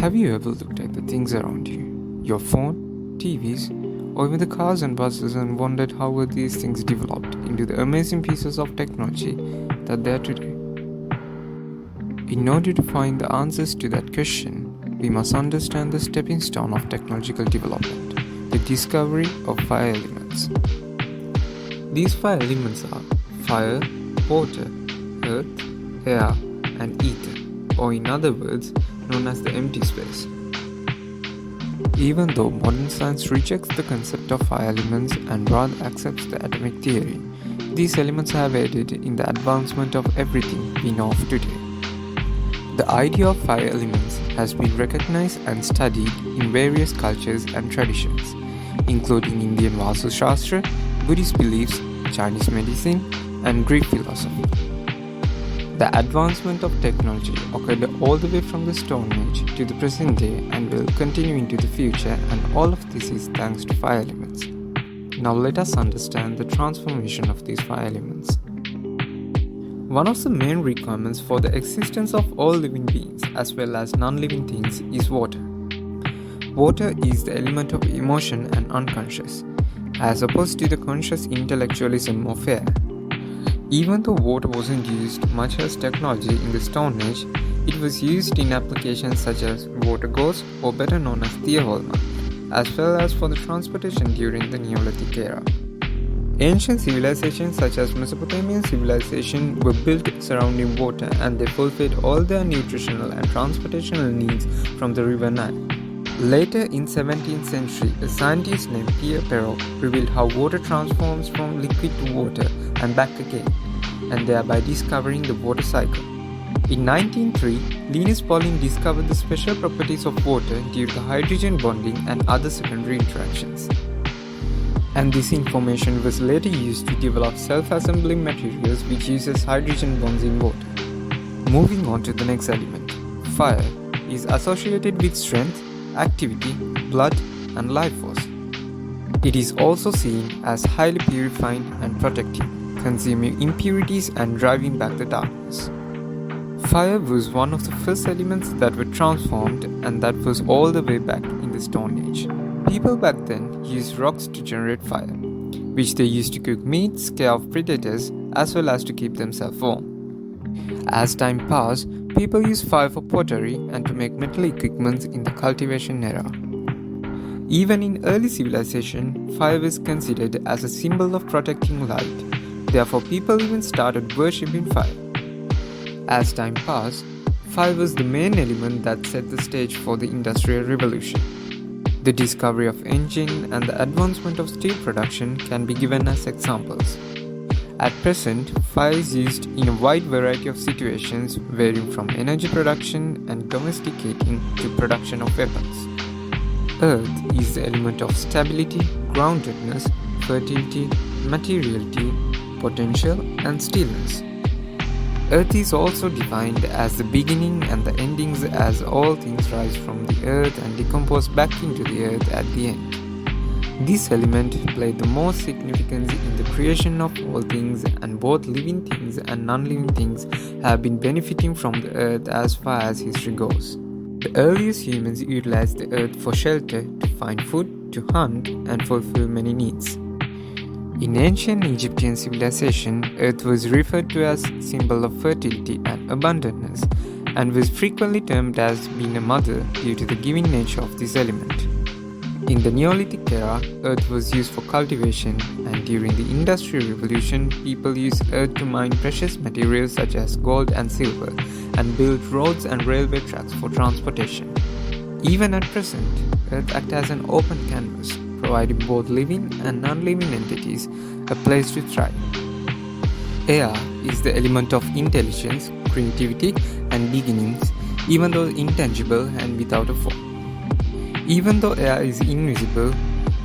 Have you ever looked at the things around you, your phone, TVs, or even the cars and buses and wondered how were these things developed into the amazing pieces of technology that they are today? In order to find the answers to that question, we must understand the stepping stone of technological development, the discovery of fire elements. These fire elements are fire, water, earth, air, and ether, or in other words, known as the empty space. Even though modern science rejects the concept of fire elements and rather accepts the atomic theory, these elements have aided in the advancement of everything we know of today. The idea of fire elements has been recognized and studied in various cultures and traditions, including Indian Vastu Shastra, Buddhist beliefs, Chinese medicine, and Greek philosophy. The advancement of technology occurred all the way from the Stone Age to the present day and will continue into the future, and all of this is thanks to fire elements. Now let us understand the transformation of these fire elements. One of the main requirements for the existence of all living beings as well as non-living things is water. Water is the element of emotion and unconscious, as opposed to the conscious intellectualism of air. Even though water wasn't used much as technology in the Stone Age, it was used in applications such as water gauze, or better known as Thiaholma, as well as for the transportation during the Neolithic era. Ancient civilizations such as Mesopotamian civilization were built surrounding water, and they fulfilled all their nutritional and transportational needs from the river Nile. Later in 17th century, a scientist named Pierre Perrault revealed how water transforms from liquid to water and back again, and thereby discovering the water cycle. In 1903, Linus Pauling discovered the special properties of water due to hydrogen bonding and other secondary interactions. And this information was later used to develop self-assembling materials which uses hydrogen bonds in water. Moving on to the next element, fire is associated with strength, activity, blood, and life force. It is also seen as highly purifying and protective, consuming impurities and driving back the darkness. Fire was one of the first elements that were transformed, and that was all the way back in the Stone Age. People back then used rocks to generate fire, which they used to cook meat, scare off predators, as well as to keep themselves warm. As time passed, people used fire for pottery and to make metal equipment in the cultivation era. Even in early civilization, fire was considered as a symbol of protecting light. Therefore, people even started worshipping fire. As time passed, fire was the main element that set the stage for the Industrial Revolution. The discovery of engine and the advancement of steel production can be given as examples. At present, fire is used in a wide variety of situations, varying from energy production and domesticating to production of weapons. Earth is the element of stability, groundedness, fertility, materiality, potential, and stillness. Earth is also defined as the beginning and the endings, as all things rise from the earth and decompose back into the earth at the end. This element played the most significance in the creation of all things, and both living things and non-living things have been benefiting from the earth as far as history goes. The earliest humans utilized the earth for shelter, to find food, to hunt, and fulfill many needs. In ancient Egyptian civilization, earth was referred to as a symbol of fertility and abundantness, and was frequently termed as being a mother due to the giving nature of this element. In the Neolithic era, earth was used for cultivation, and during the Industrial Revolution, people used earth to mine precious materials such as gold and silver, and build roads and railway tracks for transportation. Even at present, earth acts as an open canvas, providing both living and non-living entities a place to thrive. Air is the element of intelligence, creativity, and beginnings, even though intangible and without a form. Even though air is invisible,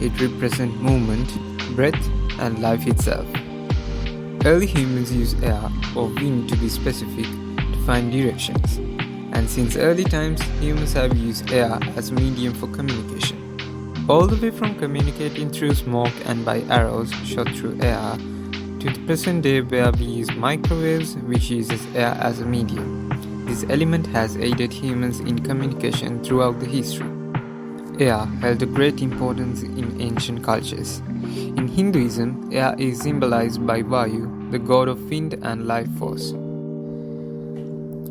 it represents movement, breath, and life itself. Early humans used air or wind to be specific to find directions, and since early times, humans have used air as a medium for communication. All the way from communicating through smoke and by arrows shot through air to the present day where we use microwaves, which uses air as a medium. This element has aided humans in communication throughout the history. Air held a great importance in ancient cultures. In Hinduism, air is symbolized by Vayu, the god of wind and life force.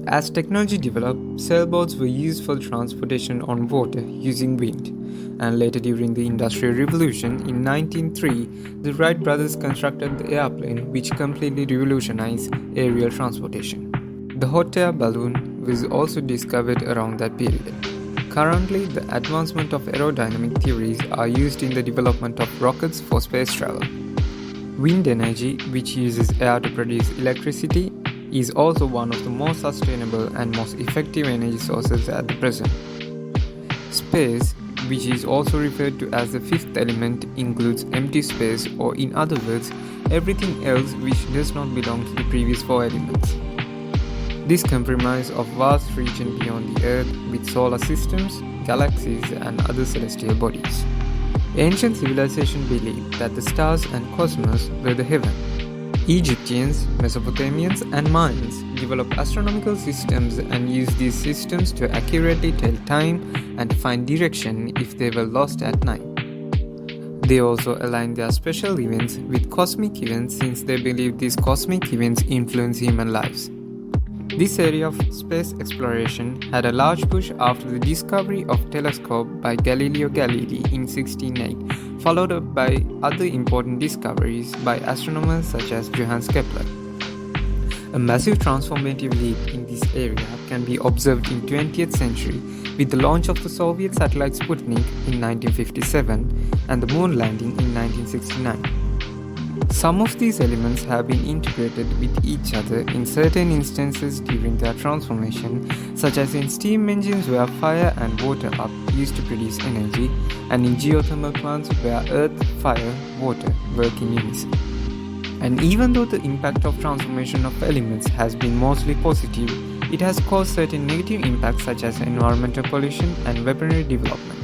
As technology developed, sailboats were used for transportation on water using wind, and later during the Industrial Revolution in 1903, the Wright brothers constructed the airplane, which completely revolutionized aerial transportation. The hot air balloon was also discovered around that period. Currently, the advancement of aerodynamic theories are used in the development of rockets for space travel. Wind energy, which uses air to produce electricity, is also one of the most sustainable and most effective energy sources at the present. Space, which is also referred to as the fifth element, includes empty space, or in other words, everything else which does not belong to the previous four elements. This comprises of vast region beyond the Earth with solar systems, galaxies and other celestial bodies. Ancient civilization believed that the stars and cosmos were the heaven. Egyptians, Mesopotamians and Mayans developed astronomical systems and used these systems to accurately tell time and find direction if they were lost at night. They also aligned their special events with cosmic events since they believed these cosmic events influence human lives. This area of space exploration had a large push after the discovery of telescope by Galileo Galilei in 1608, followed up by other important discoveries by astronomers such as Johannes Kepler. A massive transformative leap in this area can be observed in 20th century with the launch of the Soviet satellite Sputnik in 1957 and the moon landing in 1969. Some of these elements have been integrated with each other in certain instances during their transformation, such as in steam engines where fire and water are used to produce energy, and in geothermal plants where earth, fire, water work in unison. And even though the impact of transformation of elements has been mostly positive, it has caused certain negative impacts such as environmental pollution and weaponry development.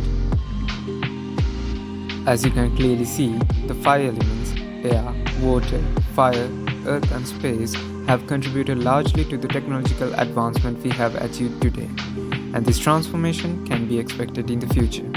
As you can clearly see, the five elements air, water, fire, earth and space have contributed largely to the technological advancement we have achieved today, and this transformation can be expected in the future.